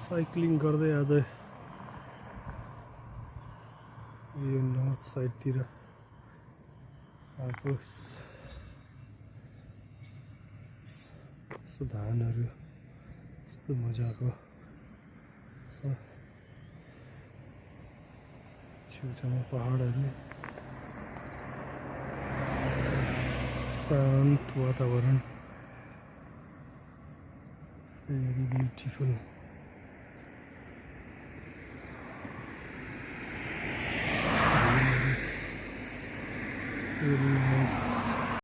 cycling गर्दै आज यो नर्थ साइडतिर आएको यस्तो धानहरू यस्तो मजाको छ छेउछाउमा पहाडहरू शान्त वातावरण very beautiful